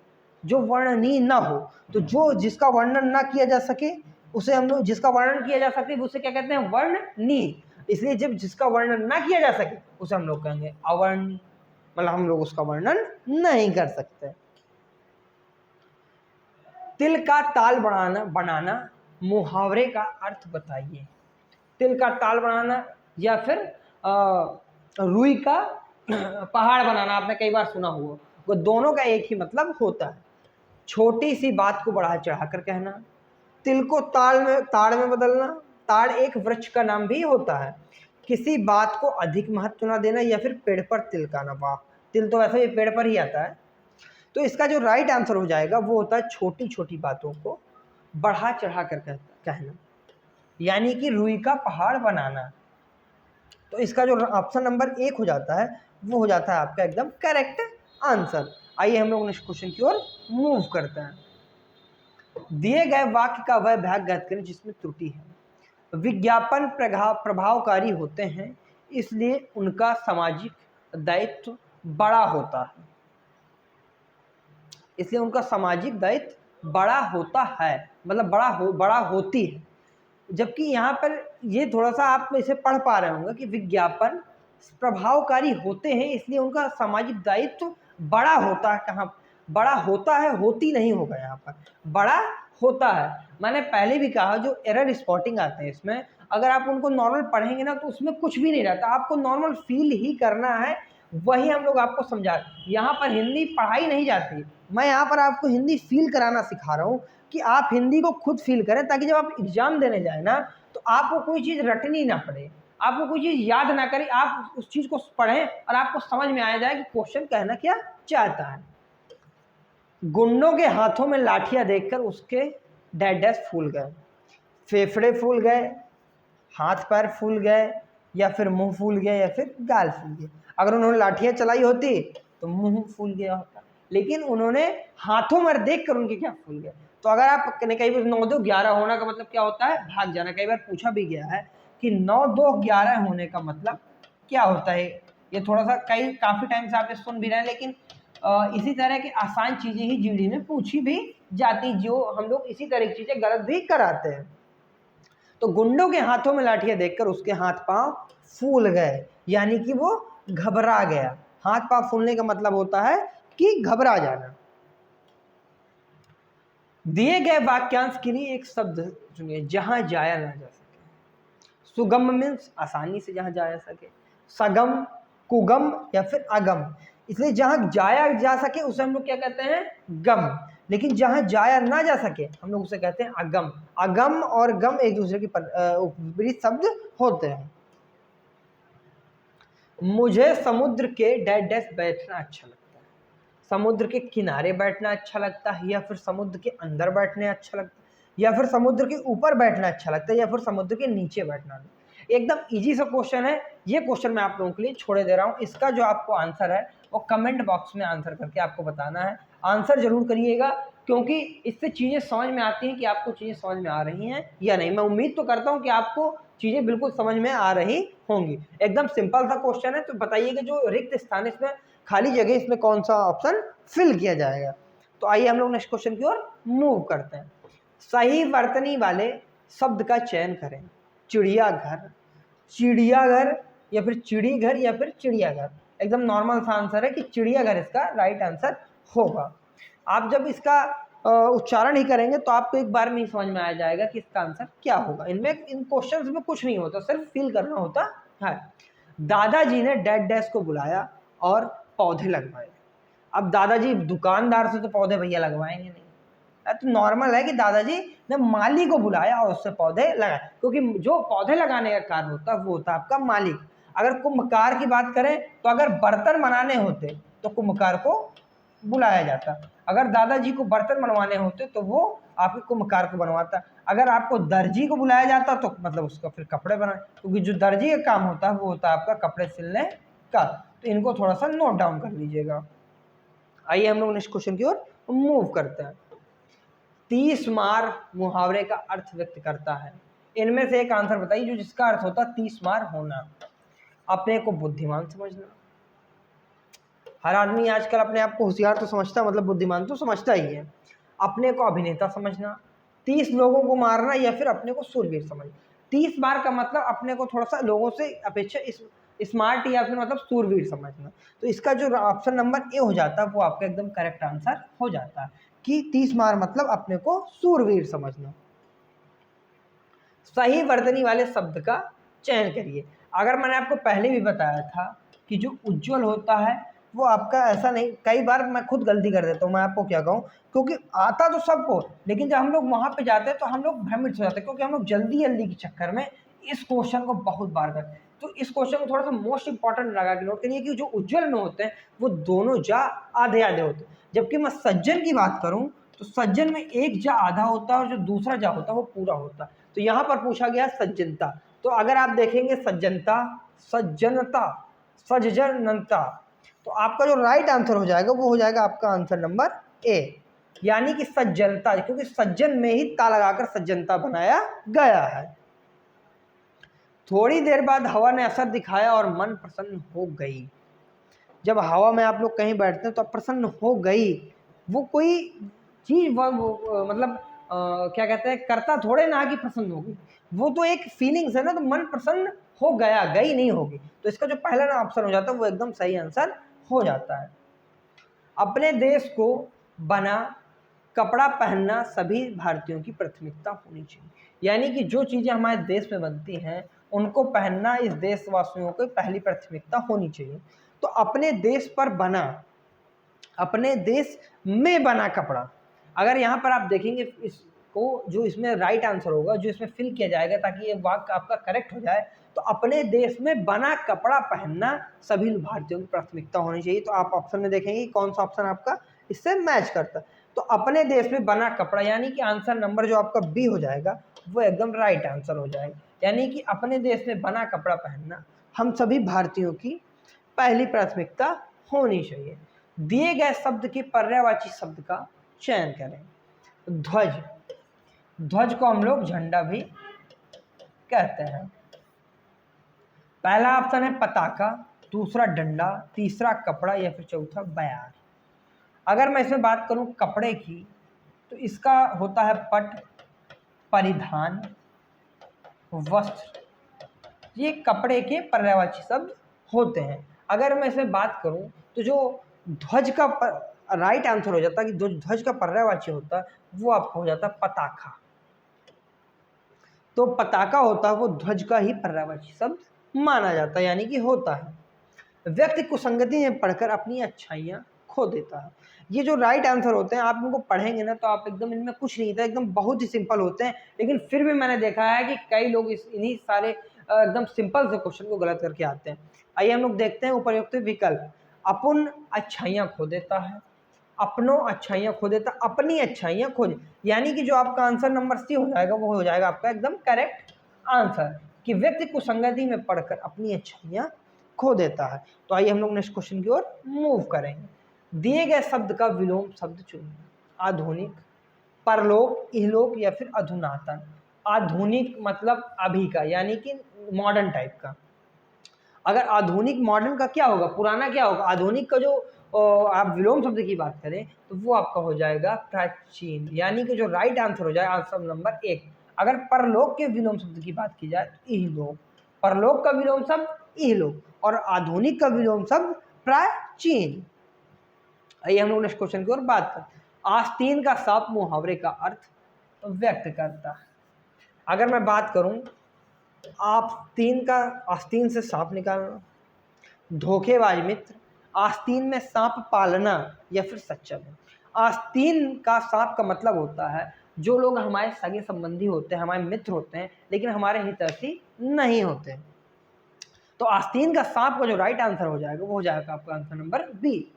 Speaker 1: जो वर्णनीय ना हो। तो जो जिसका वर्णन ना किया जा सके उसे हम लोग, जिसका वर्णन किया जा सके उसे क्या कहते हैं, वर्णनीय। इसलिए जब जिसका वर्णन ना किया जा सके उसे हम लोग कहेंगे अवर्णनीय, मतलब हम लोग उसका वर्णन नहीं कर सकते। तिल का ताल बनाना मुहावरे का अर्थ बताइए। तिल का ताल बनाना या फिर रुई का पहाड़ बनाना, आपने कई बार सुना होगा, वो दोनों का एक ही मतलब होता है। छोटी सी बात को बढ़ा चढ़ाकर कहना, तिल को ताड़ में बदलना, ताड़ एक वृक्ष का नाम भी होता है। किसी बात को अधिक महत्व न देना या फिर पेड़ पर तिल का ना, वाह, तिल तो वैसे भी पेड़ पर ही आता है। तो इसका जो राइट आंसर हो जाएगा वो होता है छोटी छोटी बातों को बढ़ा चढ़ा कर कहना, यानी कि रुई का पहाड़ बनाना। तो इसका जो ऑप्शन नंबर 1 हो जाता है वो हो जाता है आपका एकदम करेक्ट आंसर। आइए हम लोग नेक्स्ट क्वेश्चन की ओर मूव करते हैं। दिए गए वाक्य का वह भाग ज्ञात करें जिसमें त्रुटि है। विज्ञापन प्रभावकारी होते हैं, इसलिए उनका सामाजिक दायित्व बड़ा होता है। इसलिए उनका सामाजिक दायित्व बड़ा होता है, मतलब बड़ा होती है। जबकि यहाँ पर ये थोड़ा सा आप इसे पढ़ पा रहे होंगे कि विज्ञापन प्रभावकारी होते हैं इसलिए उनका सामाजिक दायित्व बड़ा होता है। कहाँ बड़ा होता है, होती नहीं होगा, यहाँ पर बड़ा होता है। मैंने पहले भी कहा जो एरर स्पॉटिंग आते हैं इसमें, अगर आप उनको नॉर्मल पढ़ेंगे ना तो उसमें कुछ भी नहीं रहता, आपको नॉर्मल फील ही करना है, वही हम लोग आपको समझा। यहाँ पर हिंदी पढ़ाई नहीं जाती, मैं यहाँ पर आपको हिंदी फील कराना सिखा रहा हूँ कि आप हिंदी को खुद फील करें, ताकि जब आप एग्जाम देने जाए ना तो आपको कोई चीज़ रटनी ना पड़े, आपको कोई चीज़ याद ना करे, आप उस चीज़ को पढ़ें और आपको समझ में आ जाए कि क्वेश्चन कहना क्या चाहता है। गुंडों के हाथों में लाठियां देखकर उसके डैश फूल गए, फेफड़े फूल गए, हाथ पैर फूल गए, या फिर मुंह फूल गया, या फिर गाल फूल गए। अगर उन्होंने लाठियां चलाई होती तो मुंह फूल गया होता, लेकिन उन्होंने हाथों में देख कर उनके क्या फूल गए। तो अगर आप कई बार 9 2 11 होना का मतलब क्या होता है, भाग जाना। कई बार पूछा भी गया है कि 9 2 11 होने का मतलब क्या होता है। ये थोड़ा सा काफी टाइम से आप सुन भी रहे हैं, लेकिन इसी तरह की आसान चीजें ही जीडी में पूछी भी जाती, जो हम लोग इसी तरह की चीजें गलत भी कराते हैं। तो गुंडों के हाथों में लाठियां देखकर उसके हाथ पांव फूल गए, यानी कि वो घबरा गया। हाथ पांव फूलने का मतलब होता है कि घबरा जाना। दिए गए वाक्यांश के लिए एक शब्द चुनिए जहां जाया ना जा सके। सुगम मीन्स आसानी से जहां जाया सके, सगम, कुगम या फिर अगम। इसलिए जहां जाया जा सके उसे हम लोग क्या कहते हैं, गम। लेकिन जहां जाया ना जा सके हम लोग उसे कहते हैं अगम। अगम और गम एक दूसरे के विपरीत शब्द होते हैं। मुझे समुद्र के डैश बैठना अच्छा लगता है। समुद्र के किनारे बैठना अच्छा लगता है, या फिर समुद्र के अंदर बैठने अच्छा लगता है, या फिर समुद्र के ऊपर बैठना अच्छा लगता है, या फिर समुद्र के नीचे बैठना। एकदम इजी सा क्वेश्चन है, ये क्वेश्चन मैं आप लोगों के लिए छोड़े दे रहा हूँ। इसका जो आपको आंसर है वो कमेंट बॉक्स में आंसर करके आपको बताना है। आंसर जरूर करिएगा, क्योंकि इससे चीज़ें समझ में आती हैं कि आपको चीज़ें समझ में आ रही हैं या नहीं। मैं उम्मीद तो करता हूँ कि आपको चीज़ें बिल्कुल समझ में आ रही होंगी। एकदम सिंपल सा क्वेश्चन है, तो बताइएगा जो रिक्त स्थान इसमें खाली जगह, इसमें कौन सा ऑप्शन फिल किया जाएगा। तो आइए हम लोग नेक्स्ट क्वेश्चन की ओर मूव करते हैं। सही वर्तनी वाले शब्द का चयन करें। चिड़ियाघर, चिड़ियाघर, या फिर चिड़ी घर, या फिर चिड़ियाघर। एकदम नॉर्मल सा आंसर है कि चिड़ियाघर इसका राइट आंसर होगा। आप जब इसका उच्चारण ही करेंगे तो आपको एक बार में ही समझ में आ जाएगा कि इसका आंसर क्या होगा। इनमें इन क्वेश्चंस में कुछ नहीं होता, सिर्फ फील करना होता है। दादाजी ने डैश को बुलाया और पौधे लगवाए। अब दादाजी दुकानदार से तो पौधे भैया लगवाएंगे नहीं, तो नॉर्मल है कि दादाजी ने माली को बुलाया और उससे पौधे लगाए, क्योंकि जो पौधे लगाने का कार्य होता है वो होता है आपका मालिक। अगर कुंभकार की बात करें तो अगर बर्तन बनाने होते तो कुंभकार को बुलाया जाता, अगर दादाजी को बर्तन बनवाने होते तो वो आपके कुंभकार को बनवाता। अगर आपको दर्जी को बुलाया जाता तो मतलब उसका फिर कपड़े बनाए, क्योंकि जो दर्जी का काम होता है वो होता है आपका कपड़े सिलने का। तो इनको थोड़ा सा नोट डाउन कर लीजिएगा। आइए हम लोग नेक्स्ट क्वेश्चन की ओर मूव करते हैं। 30 मार मुहावरे का अर्थ व्यक्त करता है। इनमें से एक आंसर बताइए जो जिसका अर्थ होता है 30 मार होना। अपने को बुद्धिमान समझना, हर आदमी आजकल अपने आप को होशियार तो समझता, मतलब बुद्धिमान तो समझता ही है। अपने को अभिनेता समझना, 30 लोगों को मारना, या फिर अपने को सूरवीर समझना। 30 मार का मतलब अपने को थोड़ा सा लोगों से अपेक्षा स्मार्ट या फिर मतलब सूरवीर समझना। तो इसका जो ऑप्शन नंबर ए हो जाता है वो आपका एकदम करेक्ट आंसर हो जाता है कि 30 मार मतलब अपने को सूरवीर समझना। सही वर्तनी वाले शब्द का चयन करिए। अगर मैंने आपको पहले भी बताया था कि जो उज्जवल होता है वो आपका ऐसा नहीं, कई बार मैं खुद गलती कर देता हूँ, मैं आपको क्या कहूँ, क्योंकि आता तो सबको, लेकिन जब हम लोग वहाँ पे जाते हैं तो हम लोग भ्रमित हो जाते हैं, क्योंकि हम लोग जल्दी जल्दी के चक्कर में इस क्वेश्चन को बहुत बार करते हैं। तो इस क्वेश्चन को थोड़ा सा मोस्ट इंपॉर्टेंट लगा के नोट करिए कि जो उज्जवल में होते हैं वो दोनों जा आधे आधे होते हैं। जबकि मैं सज्जन की बात करूँ तो सज्जन में एक जा आधा होता है और जो दूसरा जा होता है वो पूरा होता है। तो यहाँ पर पूछा गया सज्जनता, तो अगर आप देखेंगे सज्जनता, सज्जनता, सज्जनता, तो आपका जो राइट आंसर हो जाएगा वो हो जाएगा आपका आंसर नंबर ए, यानी कि सज्जनता, क्योंकि सज्जन में ही ता लगाकर सज्जनता बनाया गया है। थोड़ी देर बाद हवा ने असर दिखाया और मन प्रसन्न हो गई। जब हवा में आप लोग कहीं बैठते हैं तो आप प्रसन्न हो गई, वो कोई चीज मतलब क्या कहते हैं, करता थोड़े ना कि प्रसन्न हो गई, वो तो एक फीलिंग्स है ना, तो मन प्रसन्न हो गया, गई नहीं होगी। तो इसका जो पहला ना ऑप्शन हो जाता है वो एकदम सही आंसर हो जाता है। अपने देश को बना कपड़ा पहनना सभी भारतीयों की प्राथमिकता होनी चाहिए, यानी कि जो चीज़ें हमारे देश में बनती हैं उनको पहनना इस देशवासियों को पहली प्राथमिकता होनी चाहिए। तो अपने देश पर बना, अपने देश में बना कपड़ा, अगर यहाँ पर आप देखेंगे इसको, जो इसमें राइट आंसर होगा, जो इसमें फिल किया जाएगा ताकि ये वाक्य आपका करेक्ट हो जाए, तो अपने देश में बना कपड़ा पहनना सभी भारतीयों की प्राथमिकता होनी चाहिए। तो आप ऑप्शन में देखेंगे कौन सा ऑप्शन आपका इससे मैच करता है। तो अपने देश में बना कपड़ा, यानी कि आंसर नंबर जो आपका बी हो जाएगा वो एकदम राइट आंसर हो जाएगा, यानी कि अपने देश में बना कपड़ा पहनना हम सभी भारतीयों की पहली प्राथमिकता होनी चाहिए। दिए गए शब्द के पर्यायवाची शब्द का चयन करें। ध्वज, ध्वज को हम लोग झंडा भी कहते हैं। पहला ऑप्शन है पताका, दूसरा डंडा, तीसरा कपड़ा या फिर चौथा बयार। अगर मैं इसमें बात करूं कपड़े की, तो इसका होता है पट, परिधान, वस्त्र, ये कपड़े के पर्यायवाची शब्द होते हैं। अगर मैं इसमें बात करूं तो जो ध्वज का राइट आंसर हो जाता है कि जो ध्वज का पर्यायवाची होता है वो आपका हो जाता है पताका। तो पताका होता है वो ध्वज का ही पर्यायवाची शब्द माना जाता है, यानी कि होता है। व्यक्ति कुसंगति में पढ़कर अपनी अच्छाइयाँ खो देता है। ये जो राइट आंसर होते हैं आप इनको पढ़ेंगे ना तो आप एकदम, इनमें कुछ नहीं था, एकदम बहुत ही सिंपल होते हैं, लेकिन फिर भी मैंने देखा है कि कई लोग इन्हीं सारे एकदम सिंपल से क्वेश्चन को गलत करके आते हैं। आइए हम लोग देखते हैं उपयुक्त विकल्प। अपन अच्छाइयाँ खो देता है, अपनों अच्छाइयाँ खो देता, अपनी अच्छाइयाँ खो, यानी कि जो आपका आंसर नंबर सी हो जाएगा वो हो जाएगा आपका एकदम करेक्ट आंसर, कि व्यक्ति कुसंगति में पढ़कर अपनी अच्छाइयाँ खो देता है। तो आइए हम लोग नेक्स्ट क्वेश्चन की ओर मूव करेंगे। दिए गए शब्द का विलोम शब्द चुनिए। आधुनिक, परलोक, इहलोक या फिर अधुनातन। आधुनिक मतलब अभी का, यानी कि मॉडर्न टाइप का। अगर आधुनिक मॉडर्न का क्या होगा, पुराना क्या होगा, आधुनिक का जो आप विलोम शब्द की बात करें तो वो आपका हो जाएगा प्राचीन, यानी कि जो राइट आंसर हो जाए आंसर नंबर 1। अगर परलोक के विलोम शब्द की बात की जाए तो इहलोक, परलोक का विलोम शब्द इहलोक, और आधुनिक का विलोम शब्द प्राचीन। आइए हम लोग नेक्स्ट क्वेश्चन की ओर बात करते हैं। आस्तीन का साफ मुहावरे का अर्थ व्यक्त करता है। अगर मैं बात करूं आस्तीन का, आस्तीन से सांप निकालना, धोखेबाज मित्र, आस्तीन में सांप पालना या फिर सच्चा मित्र। आस्तीन का सांप का मतलब होता है जो लोग हमारे सगे संबंधी होते हैं, हमारे मित्र होते हैं, लेकिन हमारे हितैषी नहीं होते। तो आस्तीन का सांप का जो राइट आंसर हो जाएगा वो हो जाएगा आपका आंसर नंबर बी,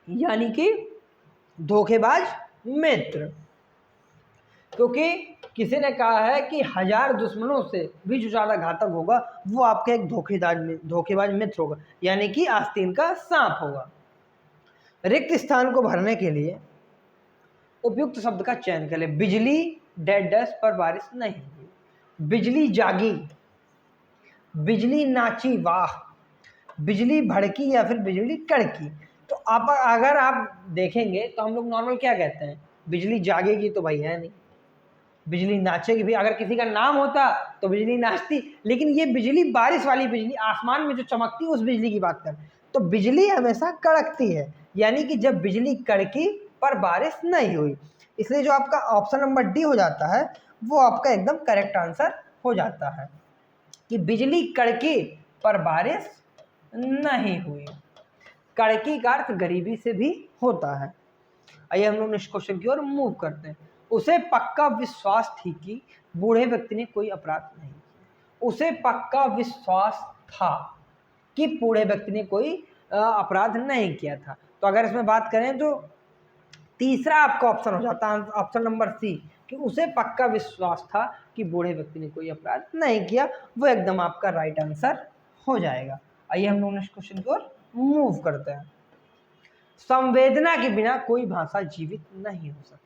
Speaker 1: यानी कि धोखेबाज मित्र। क्योंकि किसी ने कहा है कि 1000 दुश्मनों से भी जो ज़्यादा घातक होगा वो आपका एक धोखेबाज मित्र होगा, यानी कि आस्तीन का सांप होगा। रिक्त स्थान को भरने के लिए उपयुक्त शब्द का चयन करें। बिजली डैश डैश पर बारिश नहीं हुई, बिजली जागी, बिजली नाची वाह, बिजली भड़की या फिर बिजली कड़की। तो आप अगर आप देखेंगे तो हम लोग नॉर्मल क्या कहते हैं, बिजली जागेगी तो भाई है नहीं, बिजली नाचेगी भी, अगर किसी का नाम होता तो बिजली नाचती, लेकिन ये बिजली बारिश वाली बिजली, आसमान में जो चमकती है उस बिजली की बात करें तो बिजली हमेशा कड़कती है, यानी कि जब बिजली कड़की पर बारिश नहीं हुई। इसलिए जो आपका ऑप्शन नंबर डी हो जाता है वो आपका एकदम करेक्ट आंसर हो जाता है, कि बिजली कड़की पर बारिश नहीं हुई। कड़की का अर्थ गरीबी से भी होता है। आइए हम लोग नेक्स्ट क्वेश्चन की ओर मूव करते हैं। उसे पक्का विश्वास थी कि बूढ़े व्यक्ति ने कोई अपराध नहीं किया। उसे पक्का विश्वास था कि बूढ़े व्यक्ति ने कोई अपराध नहीं किया था। तो अगर इसमें बात करें तो तीसरा आपका ऑप्शन हो जाता है ऑप्शन नंबर सी, कि उसे पक्का विश्वास था कि बूढ़े व्यक्ति ने कोई अपराध नहीं किया, वो एकदम आपका राइट आंसर हो जाएगा। आइए हम लोग नेक्स्ट क्वेश्चन की ओर मूव करते हैं। संवेदना के बिना कोई भाषा जीवित नहीं हो सकता।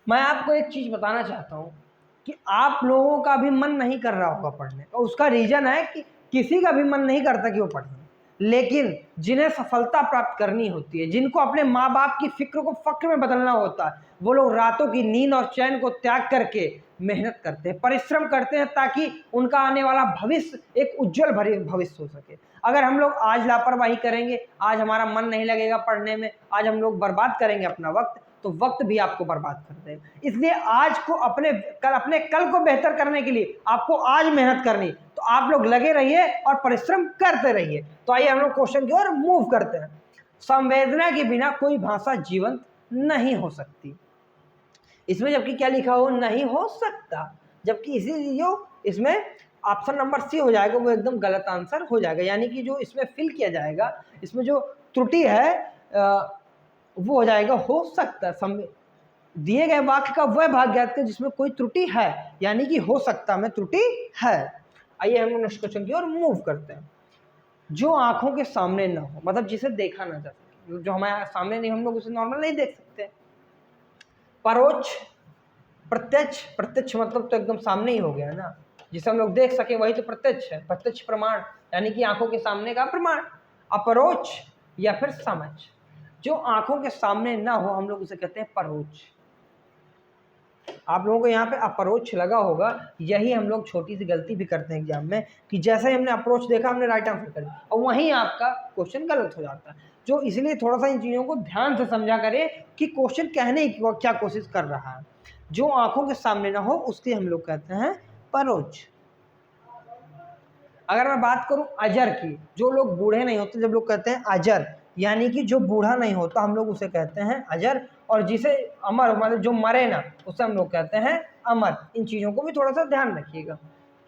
Speaker 1: मैं आपको एक चीज़ बताना चाहता हूँ कि आप लोगों का भी मन नहीं कर रहा होगा पढ़ने का। उसका रीज़न है कि किसी का भी मन नहीं करता कि वो पढ़े, लेकिन जिन्हें सफलता प्राप्त करनी होती है, जिनको अपने माँ बाप की फिक्र को फ़क्र में बदलना होता है, वो लोग रातों की नींद और चैन को त्याग करके मेहनत करते हैं, परिश्रम करते हैं, ताकि उनका आने वाला भविष्य एक उज्जवल भविष्य हो सके। अगर हम लोग आज लापरवाही करेंगे, आज हमारा मन नहीं लगेगा पढ़ने में, आज हम लोग बर्बाद करेंगे अपना वक्त, तो वक्त भी आपको बर्बाद कर देगा। इसलिए आज को अपने कल को बेहतर करने के लिए आपको आज मेहनत करनी, तो आप लोग लगे रहिए और परिश्रम करते रहिए। तो आइए हम लोग क्वेश्चन की ओर मूव करते हैं। संवेदना के बिना कोई भाषा जीवंत नहीं हो सकती। इसमें जबकि क्या लिखा हो, नहीं हो सकता, जबकि इसीलिए इसमें ऑप्शन नंबर सी हो जाएगा, वो एकदम गलत आंसर हो जाएगा। यानी कि जो इसमें फिल किया जाएगा, इसमें जो त्रुटि है वो हो जाएगा हो सकता। दिए गए वाक्य का वह भाग ज्ञात करें जिसमें कोई त्रुटि है, यानी कि हो सकता में त्रुटि है। आइए हम नेक्स्ट क्वेश्चन की ओर मूव करते हैं। जो आंखों के सामने न हो, मतलब जिसे देखा ना जा सके, जो हमारे सामने नहीं, हम लोग उसे नॉर्मल नहीं देख सकते। परोक्ष, प्रत्यक्ष, प्रत्यक्ष मतलब तो एकदम सामने ही हो गया ना, जिसे हम लोग देख सके वही तो प्रत्यक्ष है, प्रत्यक्ष प्रमाण, यानी कि आंखों के सामने का प्रमाण। अपरोक्ष या फिर समझ, जो आंखों के सामने ना हो हम लोग उसे कहते हैं परोक्ष। आप लोगों को यहाँ पे अप्रोच लगा होगा, यही हम लोग छोटी सी गलती भी करते हैं एग्जाम में, कि जैसे ही हमने अप्रोच देखा हमने राइट आंसर कर दिया, और वहीं आपका क्वेश्चन गलत हो जाता है। जो इसलिए थोड़ा सा इन चीज़ों को ध्यान से समझा करें कि क्वेश्चन कहने की क्या कोशिश कर रहा है। जो आंखों के सामने ना हो उसके हम लोग कहते हैं परोक्ष। अगर मैं बात करूं अजर की, जो लोग बूढ़े नहीं होते जब लोग कहते हैं अजर, यानी कि जो बूढ़ा नहीं होता हम लोग उसे कहते हैं अजर। और जिसे अमर, मतलब जो मरे ना, उसे हम लोग कहते हैं अमर। इन चीज़ों को भी थोड़ा सा ध्यान रखिएगा।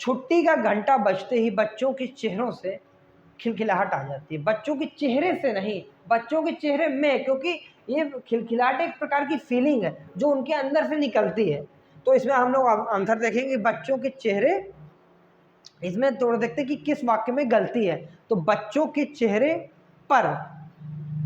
Speaker 1: छुट्टी का घंटा बजते ही बच्चों के चेहरों से खिलखिलाहट आ जाती है। बच्चों के चेहरे से नहीं, बच्चों के चेहरे में, क्योंकि ये खिलखिलाहट एक प्रकार की फीलिंग है जो उनके अंदर से निकलती है। तो इसमें हम लोग आंसर देखेंगे बच्चों के चेहरे। इसमें थोड़ा देखते हैं कि किस वाक्य में गलती है। तो बच्चों के चेहरे पर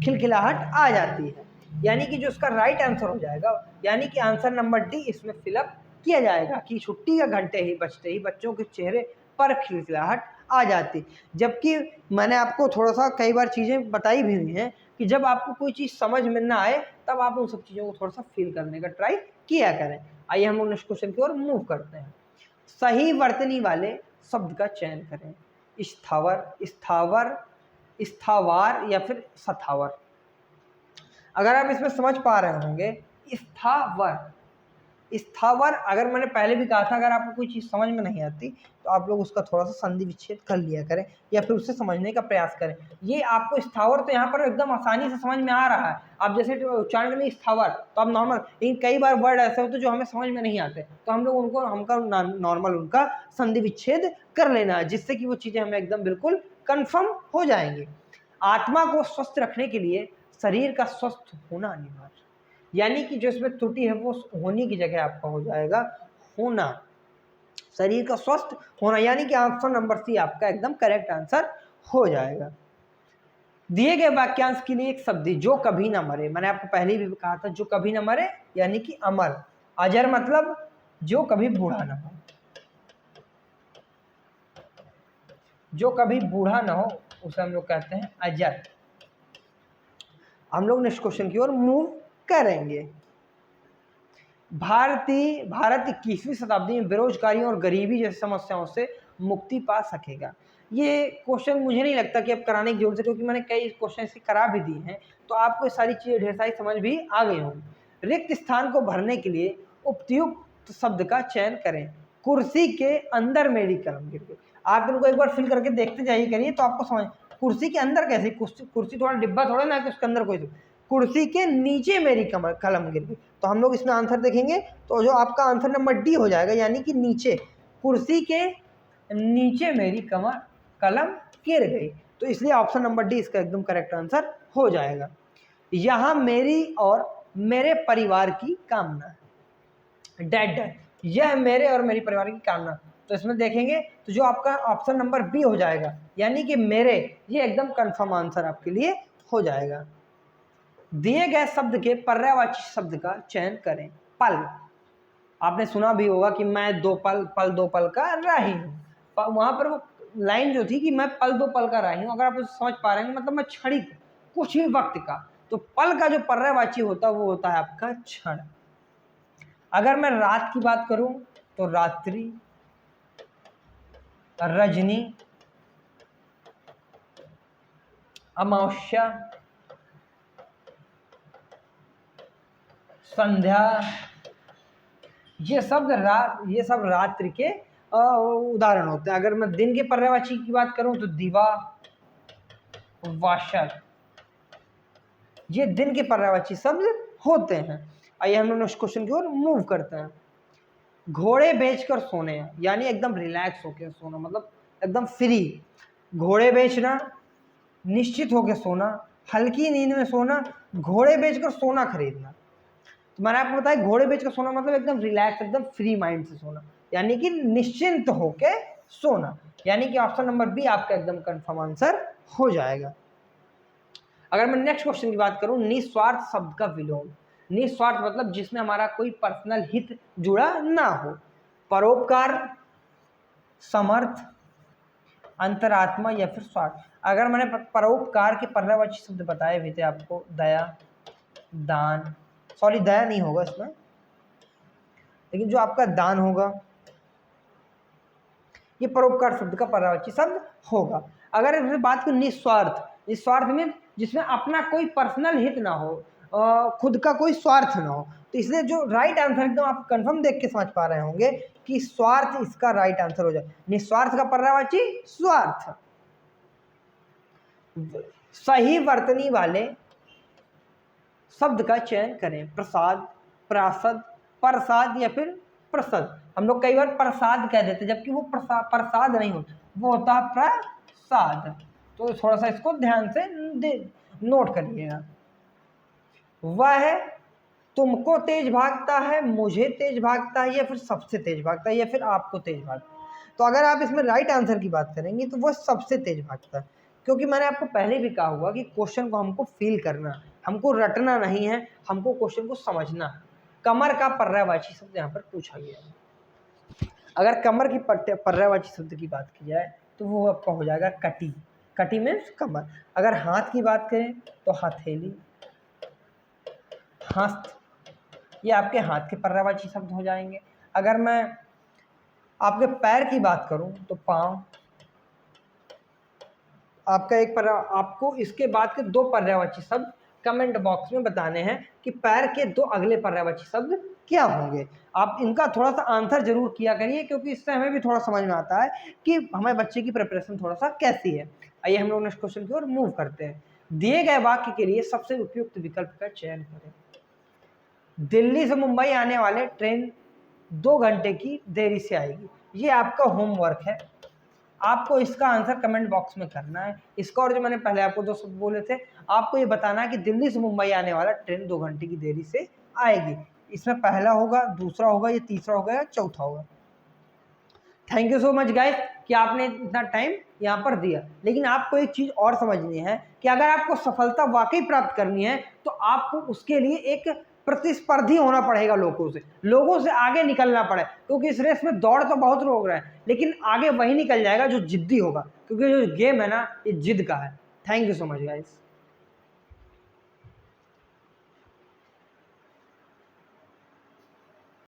Speaker 1: खिलखिलाहट आ जाती है, यानी कि जो उसका राइट आंसर हो जाएगा, यानी कि आंसर नंबर डी इसमें फिलअप किया जाएगा कि छुट्टी के घंटे ही बजते ही बच्चों के चेहरे पर खिलखिलाहट आ जाती। जबकि मैंने आपको थोड़ा सा कई बार चीज़ें बताई भी हुई हैं कि जब आपको कोई चीज़ समझ में ना आए तब आप उन सब चीज़ों को थोड़ा सा फील करने का ट्राई किया करें। आइए हम नेक्स्ट क्वेश्चन की ओर मूव करते हैं। सही वर्तनी वाले शब्द का चयन करें। स्थावर, स्थावर, स्थावार या फिर सथावर। अगर आप इसमें समझ पा रहे होंगे, स्थावर, स्थावर, अगर मैंने पहले भी कहा था अगर आपको कोई चीज़ समझ में नहीं आती तो आप लोग उसका थोड़ा सा संधि विच्छेद कर लिया करें या फिर उससे समझने का प्रयास करें। ये आपको स्थावर तो यहाँ पर एकदम आसानी से समझ में आ रहा है, आप जैसे उच्चारण करें स्थावर तो आप नॉर्मल, लेकिन कई बार वर्ड ऐसे होते जो हमें समझ में नहीं आते, तो हम लोग उनको नॉर्मल उनका संधि विच्छेद कर लेना है, जिससे कि वो चीज़ें हमें एकदम बिल्कुल कन्फर्म हो जाएंगी। आत्मा को स्वस्थ रखने के लिए शरीर का स्वस्थ होना अनिवार्य, यानी कि जो इसमें त्रुटि है वो होने की जगह आपका हो जाएगा होना। शरीर का स्वस्थ होना, यानी कि ऑप्शन नंबर सी आपका एकदम करेक्ट आंसर हो जाएगा। दिए गए वाक्यांश के लिए एक शब्द, जो कभी ना मरे। मैंने आपको पहले भी कहा था जो कभी ना मरे यानी कि अमर। अजर मतलब जो कभी बूढ़ा ना हो, जो कभी बूढ़ा ना हो उसे हम लोग कहते हैं अजर। हम लोग नेक्स्ट क्वेश्चन की ओर मूव करेंगे। भारत 21वीं शताब्दी में बेरोजगारी और गरीबी जैसी समस्याओं से मुक्ति पा सकेगा। ये क्वेश्चन मुझे नहीं लगता कि अब कराने की जरूरत है, क्योंकि मैंने कई क्वेश्चन इसके करा भी दिए हैं, तो आपको सारी चीज़ें ढेर सारी समझ भी आ गई होंगी। रिक्त स्थान को भरने के लिए उपयुक्त शब्द का चयन करें। कुर्सी के अंदर मेरी कलम गिर गई। आप इनको एक बार फिल करके देखते जाइए करिए तो आपको समझ, कुर्सी के अंदर कैसे, कुर्सी थोड़ा डिब्बा थोड़ा ना कि उसके अंदर कोई, कुर्सी के नीचे मेरी कलम गिर गई। तो हम लोग इसमें आंसर देखेंगे तो जो आपका आंसर नंबर डी हो जाएगा, यानी कि नीचे, कुर्सी के नीचे मेरी कलम गिर गई। तो इसलिए ऑप्शन नंबर डी इसका एकदम करेक्ट आंसर हो जाएगा। यहाँ मेरी और मेरे परिवार की कामना है। डेड, यह मेरे और मेरी परिवार की कामना, तो इसमें देखेंगे तो जो आपका ऑप्शन नंबर बी हो जाएगा, यानी कि मेरे, ये एकदम कंफर्म आंसर आपके लिए हो जाएगा। दिए गए शब्द के पर्यायवाची शब्द का चयन करें। पल, आपने सुना भी होगा कि मैं दो पल दो पल का राही हूँ। वहाँ पर वो लाइन जो थी कि मैं पल दो पल का राही हूँ, अगर आप उसे समझ पा रहे हैं मतलब मैं क्षणिक, कुछ ही वक्त का। तो पल का जो पर्यायवाची होता है वो होता है आपका क्षण। अगर मैं रात की बात करूं तो रात्रि, रजनी, अमावस्या, संध्या, ये सब रात्रि के उदाहरण होते हैं। अगर मैं दिन के पर्यायवाची की बात करूं तो दिवा, वाशर, ये दिन के पर्यायवाची शब्द होते हैं। आइए हम लोग नेक्स्ट क्वेश्चन की ओर मूव करते हैं। घोड़े बेचकर सोने, यानी एकदम रिलैक्स होकर सोना, मतलब एकदम फ्री। घोड़े बेचना, निश्चित होकर सोना, हल्की नींद में सोना, घोड़े बेचकर सोना खरीदना। तो मैंने आपको बताया घोड़े बेचकर सोना मतलब एकदम रिलैक्स, एकदम फ्री माइंड से सोना, यानी कि निश्चिंत होके सोना। यानी कि ऑप्शन नंबर बी आपका एकदम कंफर्म आंसर हो जाएगा। अगर मैं नेक्स्ट क्वेश्चन की बात करूं, निस्वार्थ शब्द का विलोम। निस्वार्थ मतलब जिसमें हमारा कोई पर्सनल हित जुड़ा ना हो। परोपकार, समर्थ, अंतरात्मा या फिर स्वार्थ। अगर मैंने परोपकार के पर्यायवाची शब्द बताए हुए थे आपको, दया, दान, सॉरी दया नहीं होगा इसमें, लेकिन जो आपका दान होगा ये परोपकार शब्द का पर्यायवाची शब्द होगा। अगर बात करूं निस्वार्थ, निस्वार्थ में जिसमें अपना कोई पर्सनल हित ना हो, खुद का कोई स्वार्थ ना हो, तो इसलिए जो राइट आंसर एकदम आप कंफर्म देख के समझ पा रहे होंगे कि स्वार्थ इसका राइट आंसर हो जाए। निस्वार्थ का पर्यायवाची स्वार्थ। सही वर्तनी वाले शब्द का चयन करें। प्रसाद, प्रासद, प्रसाद या फिर प्रसद। हम लोग कई बार प्रसाद कह देते जबकि वो प्रसाद नहीं होता, वो होता है प्रसाद। तो थोड़ा सा इसको ध्यान से नोट करिएगा। वह तुमको तेज भागता है, मुझे तेज भागता है या फिर सबसे तेज भागता है या फिर आपको तेज भागता है। तो अगर आप इसमें राइट आंसर की बात करेंगे तो वह सबसे तेज भागता है, क्योंकि मैंने आपको पहले भी कहा हुआ कि क्वेश्चन को हमको फील करना, हमको रटना नहीं है, हमको क्वेश्चन को समझना है। कमर का पर्यायवाची शब्द यहाँ पर पूछा गया है। अगर कमर की पर्यायवाची शब्द की बात की जाए तो वो आपका हो जाएगा कटी। कटी मीन्स कमर। अगर हाथ की बात करें तो हथेली, हस्त, ये आपके हाथ के पर्यायवाची शब्द हो जाएंगे। अगर मैं आपके पैर की बात करूं तो पांव। आपका आपको इसके बाद के दो पर्यायवाची शब्द कमेंट बॉक्स में बताने हैं कि पैर के दो अगले पर्यायवाची शब्द क्या होंगे। आप इनका थोड़ा सा आंसर जरूर किया करिए, क्योंकि इससे हमें भी थोड़ा समझ में आता है कि हमारे बच्चे की प्रिपरेशन थोड़ा सा कैसी है। आइए हम लोग नेक्स्ट क्वेश्चन की ओर मूव करते हैं। दिए गए वाक्य के लिए सबसे उपयुक्त विकल्प का चयन करें। दिल्ली से मुंबई आने वाले ट्रेन 2 घंटे की देरी से आएगी। ये आपका होमवर्क है, आपको इसका आंसर कमेंट बॉक्स में करना है। इसका और जो मैंने पहले आपको दो शब्द बोले थे, आपको ये बताना है कि दिल्ली से मुंबई आने वाला ट्रेन 2 घंटे की देरी से आएगी। इसमें पहला होगा, दूसरा होगा, ये तीसरा होगा या चौथा होगा। Thank you so much guys कि आपने इतना टाइम यहाँ पर दिया। लेकिन आपको एक चीज़ और समझनी है कि अगर आपको सफलता वाकई प्राप्त करनी है तो आपको उसके लिए एक प्रतिस्पर्धी होना पड़ेगा, लोगों से आगे निकलना पड़े, क्योंकि इस रेस में दौड़ तो बहुत लोग रहे हैं, लेकिन आगे वही निकल जाएगा जो जिद्दी होगा, क्योंकि जो गेम है ना ये जिद का है। Thank you so much guys.